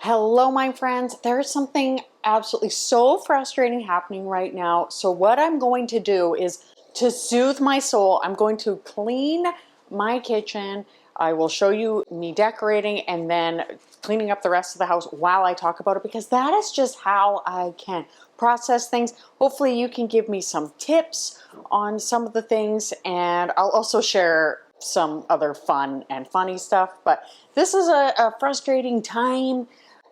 Hello, my friends. There's something absolutely so frustrating happening right now. So what I'm going to do is to soothe my soul, I'm going to clean my kitchen. I will show you me decorating and then cleaning up the rest of the house while I talk about it, because that is just how I can process things. Hopefully you can give me some tips on some of the things, and I'll also share some other fun and funny stuff. But this is a frustrating time,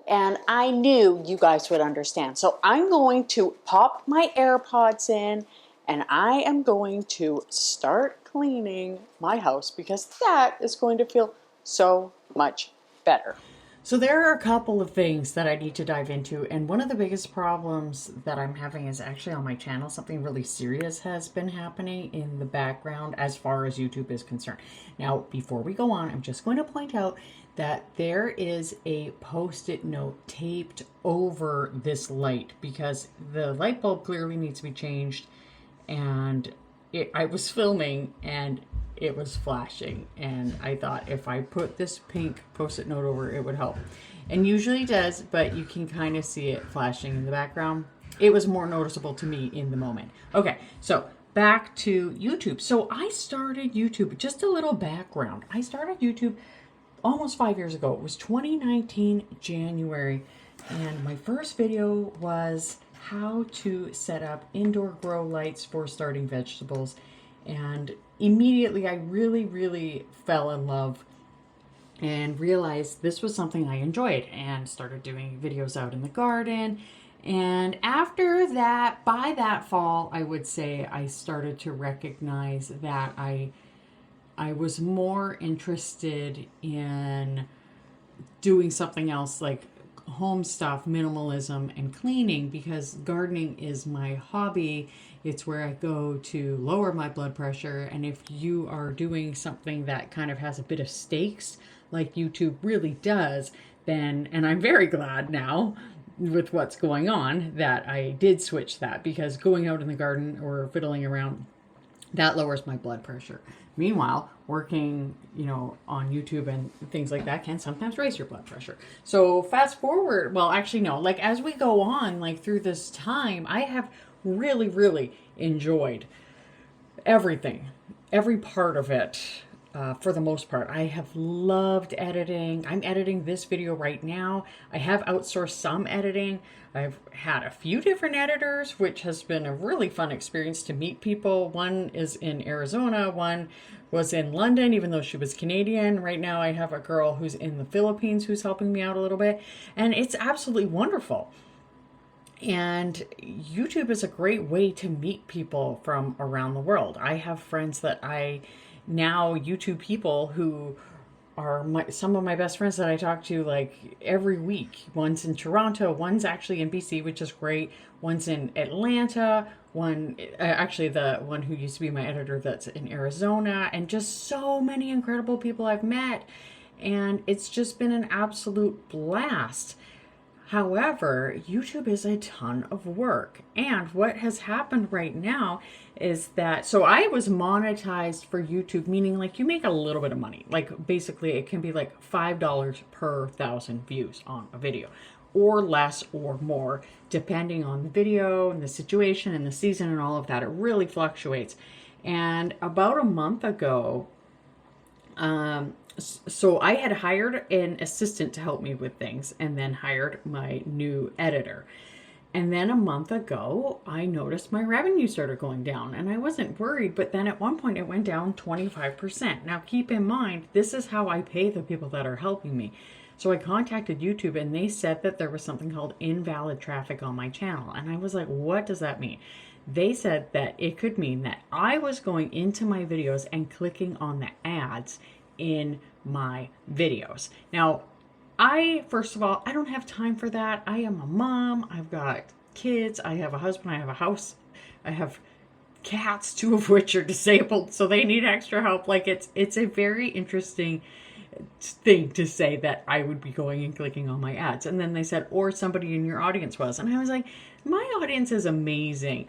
and I knew you guys would understand. So I'm going to pop my AirPods in and I am going to start cleaning my house, because that is going to feel so much better. So there are a couple of things that I need to dive into, and one of the biggest problems that I'm having is actually on my channel. Something really serious has been happening in the background as far as YouTube is concerned. Now, before we go on, I'm just going to point out that there is a post-it note taped over this light because the light bulb clearly needs to be changed, and I was filming and it was flashing, and I thought if I put this pink post-it note over, it would help. And usually it does, but you can kind of see it flashing in the background. It was more noticeable to me in the moment. Okay, so back to YouTube. So I started YouTube, just a little background. I started YouTube almost 5 years ago. It was 2019 January, and my first video was how to set up indoor grow lights for starting vegetables. And immediately I really fell in love and realized this was something I enjoyed, and started doing videos out in the garden. And after that, by that fall, I would say I started to recognize that I was more interested in doing something else, like home stuff, minimalism, and cleaning, because gardening is my hobby. It's where I go to lower my blood pressure. And if you are doing something that kind of has a bit of stakes, like YouTube really does, then, and I'm very glad now with what's going on that I did switch that, because going out in the garden or fiddling around, that lowers my blood pressure. Meanwhile, working, on YouTube and things like that can sometimes raise your blood pressure. So fast forward, well, actually no, like as we go on, like through this time, I have really enjoyed everything, every part of it. For the most part, I have loved editing. I'm editing this video right now. I have outsourced some editing. I've had a few different editors, which has been a really fun experience to meet people. One is in Arizona, one was in London, even though she was Canadian. Right now I have a girl who's in the Philippines who's helping me out a little bit, and it's absolutely wonderful. And YouTube is a great way to meet people from around the world. I have friends that now YouTube people who are some of my best friends that I talk to like every week. One's in Toronto, one's actually in BC, which is great. One's in Atlanta, actually the one who used to be my editor that's in Arizona, and just so many incredible people I've met. And it's just been an absolute blast. However, YouTube is a ton of work. And what has happened right now is that, so I was monetized for YouTube, meaning like you make a little bit of money. Like basically it can be like $5 per 1,000 views on a video, or less or more, depending on the video and the situation and the season and all of that. It really fluctuates. And about a month ago, so I had hired an assistant to help me with things, and then hired my new editor. And then a month ago, I noticed my revenue started going down, and I wasn't worried, but then at one point it went down 25%. Now keep in mind, this is how I pay the people that are helping me. So I contacted YouTube, and they said that there was something called invalid traffic on my channel. And I was like, what does that mean? They said that it could mean that I was going into my videos and clicking on the ads in my videos. Now, first of all, I don't have time for that. I am a mom. I've got kids. I have a husband. I have a house. I have cats, two of which are disabled, so they need extra help. Like it's a very interesting thing to say that I would be going and clicking on my ads. And then they said, or somebody in your audience was. And I was like, my audience is amazing,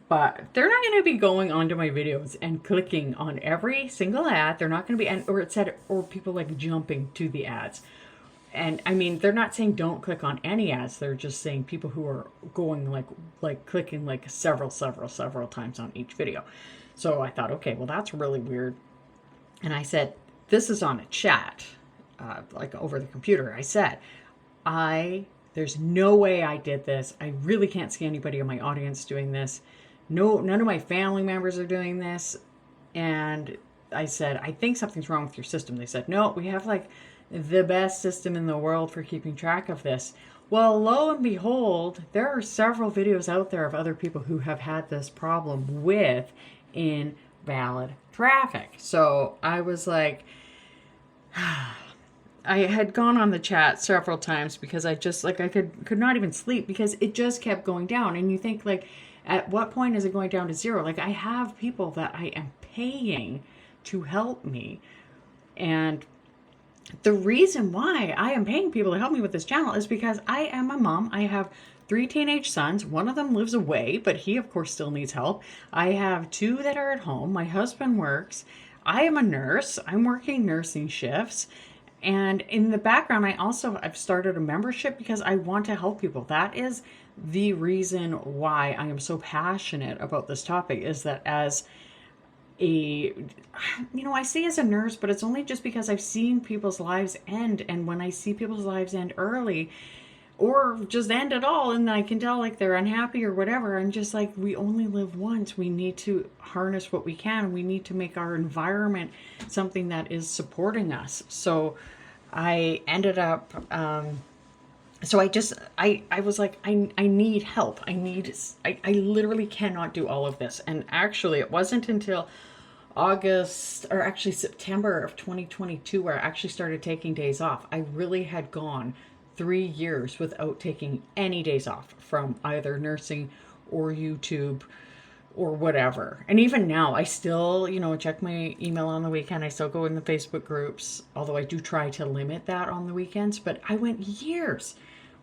but they're not going to be going onto my videos and clicking on every single ad. They're not going to be, or it said, or people like jumping to the ads. and I mean, they're not saying don't click on any ads. They're just saying people who are going like clicking like several times on each video. So I thought, okay, well, that's really weird. And I said, this is on a chat, like over the computer. I said, there's no way I did this. I really can't see anybody in my audience doing this. No, none of my family members are doing this. And I said, I think something's wrong with your system. They said, no, we have like the best system in the world for keeping track of this. Well, lo and behold, there are several videos out there of other people who have had this problem with invalid traffic. So I was like, I had gone on the chat several times because I just like I could not even sleep because it just kept going down. And you think like, at what point is it going down to zero? Like I have people that I am paying to help me, and the reason why I am paying people to help me with this channel is because I am a mom. I have 3 teenage sons. One of them lives away, but he of course still needs help. I have 2 that are at home. My husband works. I am a nurse. I'm working nursing shifts. And in the background, I've started a membership because I want to help people. That is the reason why I am so passionate about this topic, is that as I say as a nurse, but it's only just because I've seen people's lives end. And when I see people's lives end early or just end at all, and I can tell like they're unhappy or whatever, I'm just like, we only live once. We need to harness what we can. We need to make our environment something that is supporting us. So I ended up, so I was like, I need help. I literally cannot do all of this. And actually it wasn't until September of 2022 where I actually started taking days off. I really had gone 3 years without taking any days off from either nursing or YouTube or whatever. And even now, I still, check my email on the weekend. I still go in the Facebook groups, although I do try to limit that on the weekends. But I went years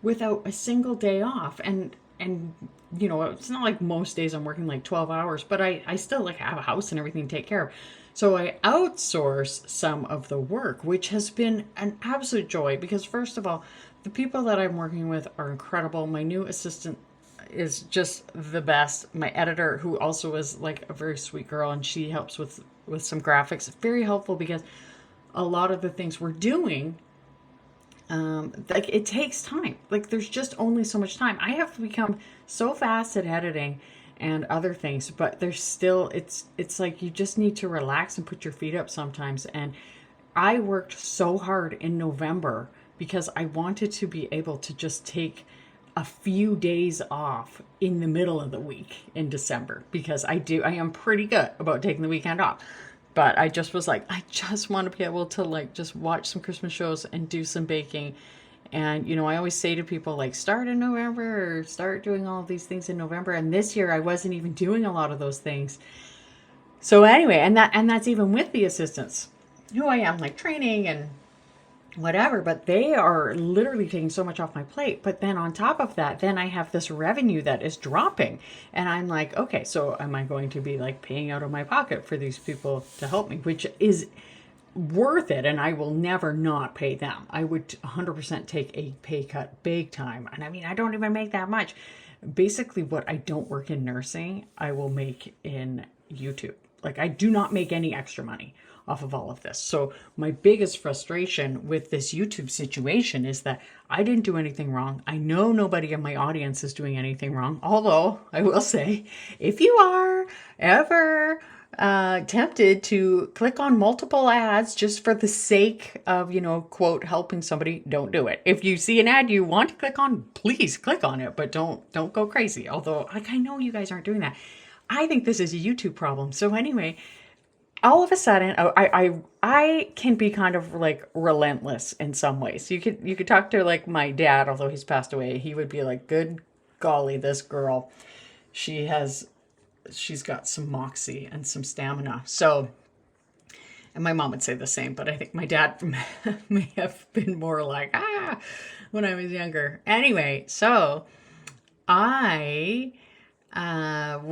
without a single day off. And it's not like most days I'm working like 12 hours, but I still like have a house and everything to take care of. So I outsource some of the work, which has been an absolute joy because first of all, the people that I'm working with are incredible. My new assistant is just the best. My editor, who also is like a very sweet girl, and she helps with some graphics. Very helpful because a lot of the things we're doing, like it takes time. Like there's just only so much time. I have become so fast at editing and other things, but there's still, it's like you just need to relax and put your feet up sometimes. And I worked so hard in November because I wanted to be able to just take a few days off in the middle of the week in December, because I am pretty good about taking the weekend off. But I just was like, I just want to be able to like just watch some Christmas shows and do some baking. And, I always say to people like start in November or start doing all of these things in November. And this year I wasn't even doing a lot of those things. So anyway, and that's even with the assistants who I am like training and whatever, but they are literally taking so much off my plate. But then on top of that, then I have this revenue that is dropping. And I'm like, okay, so am I going to be like paying out of my pocket for these people to help me, which is worth it. And I will never not pay them. I would 100% take a pay cut big time. And I mean, I don't even make that much. Basically what I don't work in nursing, I will make in YouTube. Like I do not make any extra money off of all of this. So my biggest frustration with this YouTube situation is that I didn't do anything wrong. I know nobody in my audience is doing anything wrong. Although I will say, if you are ever tempted to click on multiple ads just for the sake of, quote, helping somebody, don't do it. If you see an ad you want to click on, please click on it, but don't go crazy. Although like, I know you guys aren't doing that. I think this is a YouTube problem. So anyway, all of a sudden, I can be kind of like relentless in some ways. You could talk to like my dad, although he's passed away. He would be like, good golly, this girl, she's got some moxie and some stamina. So, and my mom would say the same, but I think my dad may have been more like, when I was younger. Anyway, so I had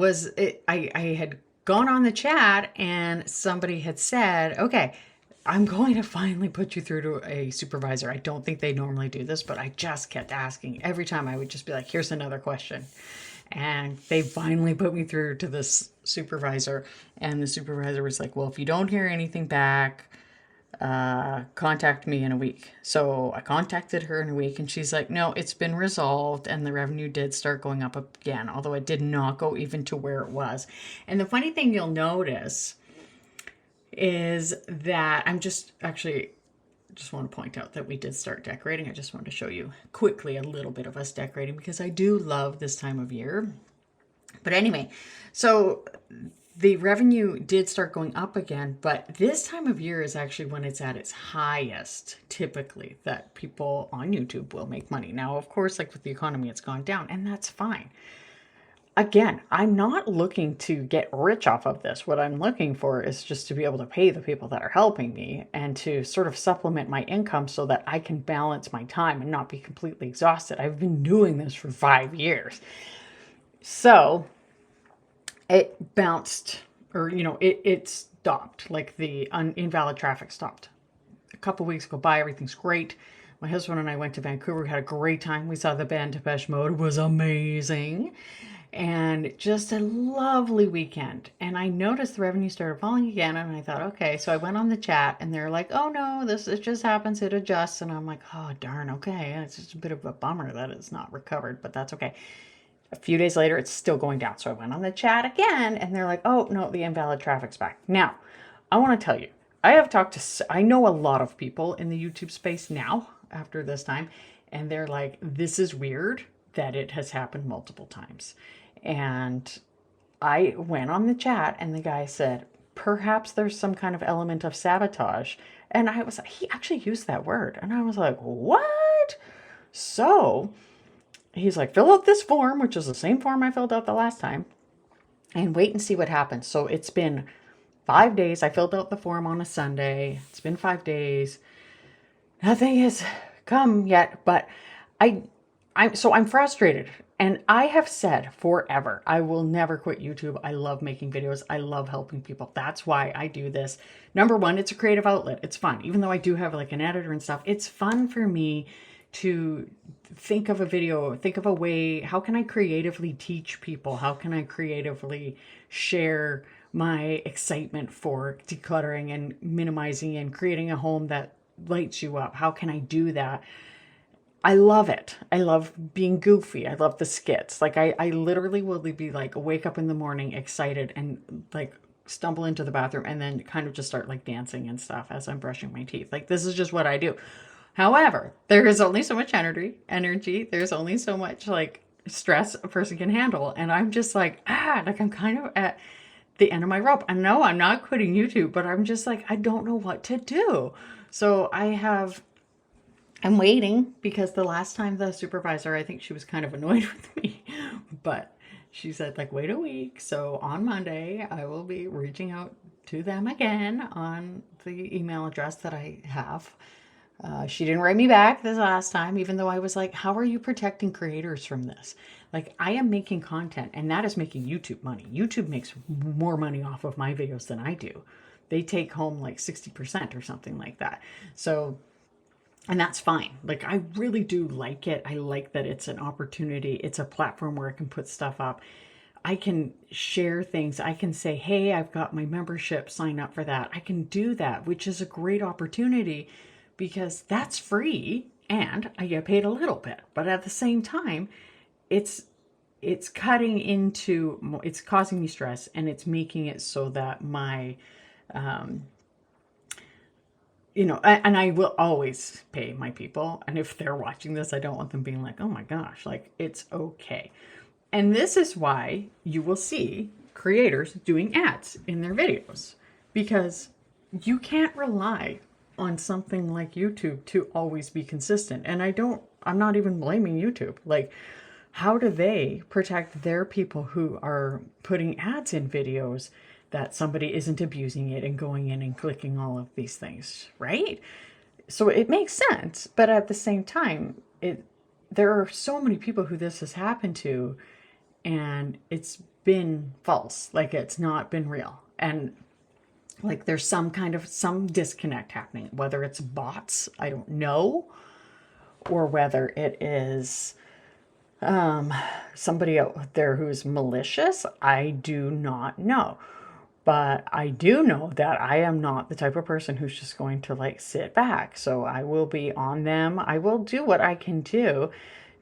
gone on the chat and somebody had said, okay, I'm going to finally put you through to a supervisor. I don't think they normally do this, but I just kept asking. Every time I would just be like, here's another question. And they finally put me through to this supervisor. And the supervisor was like, well, if you don't hear anything back, contact me in a week. So I contacted her in a week and she's like, no, it's been resolved and the revenue did start going up again, although it did not go even to where it was. And the funny thing you'll notice is that I'm just actually just want to point out that we did start decorating. I just wanted to show you quickly a little bit of us decorating because I do love this time of year. But anyway, so the revenue did start going up again, but this time of year is actually when it's at its highest, typically, that people on YouTube will make money. Now, of course, like with the economy, it's gone down, and that's fine. Again, I'm not looking to get rich off of this. What I'm looking for is just to be able to pay the people that are helping me and to sort of supplement my income so that I can balance my time and not be completely exhausted. I've been doing this for 5 years. So it bounced, or, it stopped, like the invalid traffic stopped. A couple weeks go by, everything's great. My husband and I went to Vancouver, we had a great time. We saw the band Depeche Mode. It was amazing. And just a lovely weekend. And I noticed the revenue started falling again, and I thought, okay. So I went on the chat, and they're like, "Oh no, it just happens. It adjusts." And I'm like, "Oh darn, okay." It's just a bit of a bummer that it's not recovered, but that's okay. A few days later, it's still going down. So I went on the chat again, and they're like, "Oh no, the invalid traffic's back." Now, I want to tell you, I know a lot of people in the YouTube space now after this time, and they're like, "This is weird that it has happened multiple times." And I went on the chat and the guy said, perhaps there's some kind of element of sabotage. And he actually used that word. And I was like, what? So he's like, fill out this form, which is the same form I filled out the last time, and wait and see what happens. So it's been 5 days. I filled out the form on a Sunday. It's been 5 days. Nothing has come yet, but I'm frustrated. And I have said forever, I will never quit YouTube. I love making videos. I love helping people. That's why I do this. Number one, it's a creative outlet. It's fun. Even though I do have like an editor and stuff, it's fun for me to think of a video, think of a way, how can I creatively teach people? How can I creatively share my excitement for decluttering and minimizing and creating a home that lights you up? How can I do that? I love it. I love being goofy. I love the skits. Like I literally will be like wake up in the morning excited and like stumble into the bathroom and then kind of just start like dancing and stuff as I'm brushing my teeth. Like this is just what I do. However, there is only so much energy. There's only so much like stress a person can handle. And I'm just like I'm kind of at the end of my rope. I know I'm not quitting YouTube, but I'm just like, I don't know what to do. So I'm waiting because the last time the supervisor, I think she was kind of annoyed with me, but she said like, wait a week. So on Monday, I will be reaching out to them again on the email address that I have. She didn't write me back this last time, even though I was like, how are you protecting creators from this? Like I am making content and that is making YouTube money. YouTube makes more money off of my videos than I do. They take home like 60% or something like that. So and that's fine. Like, I really do like it. I like that it's an opportunity. It's a platform where I can put stuff up. I can share things. I can say, hey, I've got my membership, sign up for that. I can do that, which is a great opportunity because that's free and I get paid a little bit. But at the same time, it's cutting into, it's causing me stress and it's making it so that my, and I will always pay my people. And if they're watching this, I don't want them being like, oh my gosh, like it's okay. And this is why you will see creators doing ads in their videos because you can't rely on something like YouTube to always be consistent. And I'm not even blaming YouTube. Like, how do they protect their people who are putting ads in videos that somebody isn't abusing it and going in and clicking all of these things, right? So it makes sense, but at the same time, there are so many people who this has happened to, and it's been false, like it's not been real. And Like there's some disconnect happening, whether it's bots, I don't know, or whether it is somebody out there who's malicious, I do not know. But I do know that I am not the type of person who's just going to like sit back. So I will be on them. I will do what I can do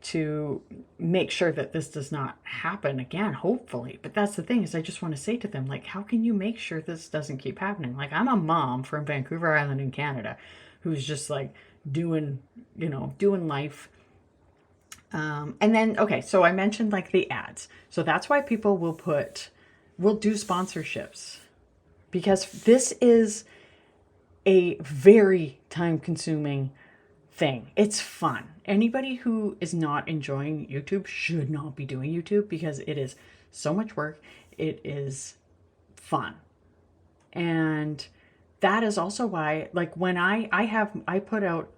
to make sure that this does not happen again, hopefully. But that's the thing, is I just want to say to them, like, how can you make sure this doesn't keep happening? Like, I'm a mom from Vancouver Island in Canada who's just like doing, doing life. And then, okay, so I mentioned like the ads. So that's why people will do sponsorships, because this is a very time consuming thing. It's fun. Anybody who is not enjoying YouTube should not be doing YouTube, because it is so much work. It is fun. And that is also why, like, when I put out,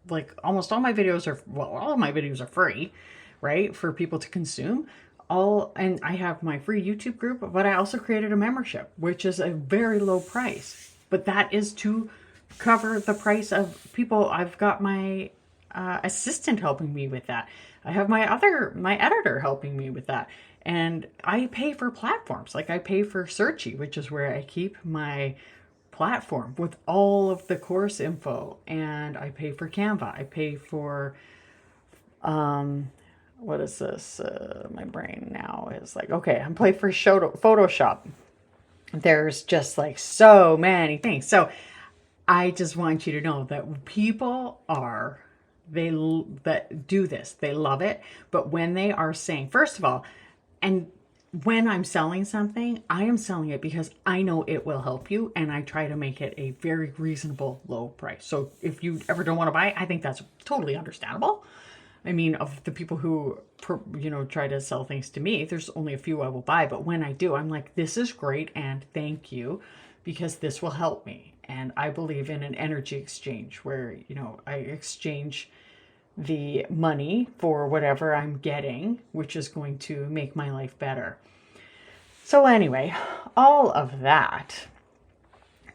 like, almost all my videos are, well, all of my videos are free, right, for people to consume. And I have my free YouTube group, but I also created a membership, which is a very low price. But that is to cover the price of people. I've got my assistant helping me with that. I have my editor helping me with that. And I pay for platforms. Like I pay for Searchy, which is where I keep my platform with all of the course info. And I pay for Canva. I pay for, what is this? My brain now is like, okay, I'm paying for Photoshop. There's just like so many things. So I just want you to know that people that do this, they love it. But when they are saying, first of all, and when I'm selling something, I am selling it because I know it will help you, and I try to make it a very reasonable low price. So if you ever don't want to buy it, I think that's totally understandable. I mean, of the people who, try to sell things to me, there's only a few I will buy. But when I do, I'm like, this is great and thank you, because this will help me. And I believe in an energy exchange where, I exchange the money for whatever I'm getting, which is going to make my life better. So anyway, all of that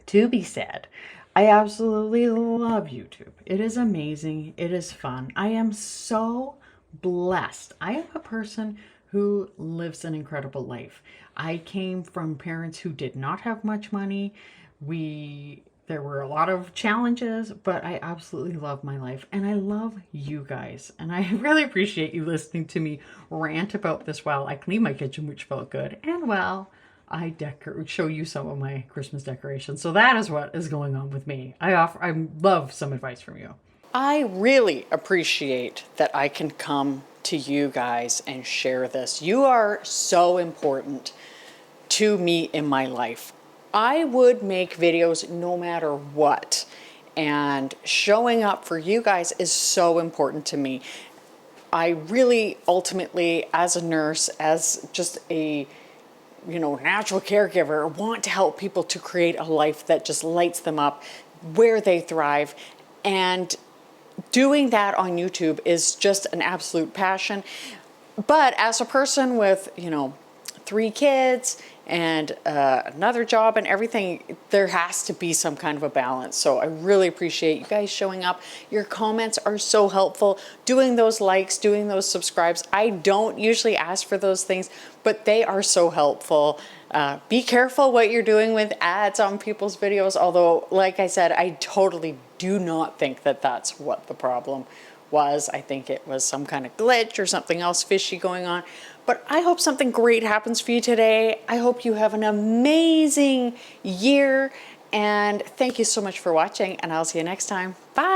to be said, I absolutely love YouTube. It is amazing. It is fun. I am so blessed. I am a person who lives an incredible life. I came from parents who did not have much money. There were a lot of challenges, but I absolutely love my life, and I love you guys. And I really appreciate you listening to me rant about this while I clean my kitchen, which felt good, and while I show you some of my Christmas decorations. So that is what is going on with me. I love some advice from you. I really appreciate that I can come to you guys and share this. You are so important to me in my life. I would make videos no matter what, and showing up for you guys is so important to me. I really ultimately, as a nurse, as just a natural caregiver, want to help people to create a life that just lights them up, where they thrive. And doing that on YouTube is just an absolute passion. But as a person with, 3 kids and another job and everything, there has to be some kind of a balance. So I really appreciate you guys showing up. Your comments are so helpful. Doing those likes, doing those subscribes. I don't usually ask for those things, but they are so helpful. Be careful what you're doing with ads on people's videos. Although, like I said, I totally do not think that that's what the problem was. I think it was some kind of glitch or something else fishy going on. But I hope something great happens for you today. I hope you have an amazing year. And thank you so much for watching. And I'll see you next time. Bye.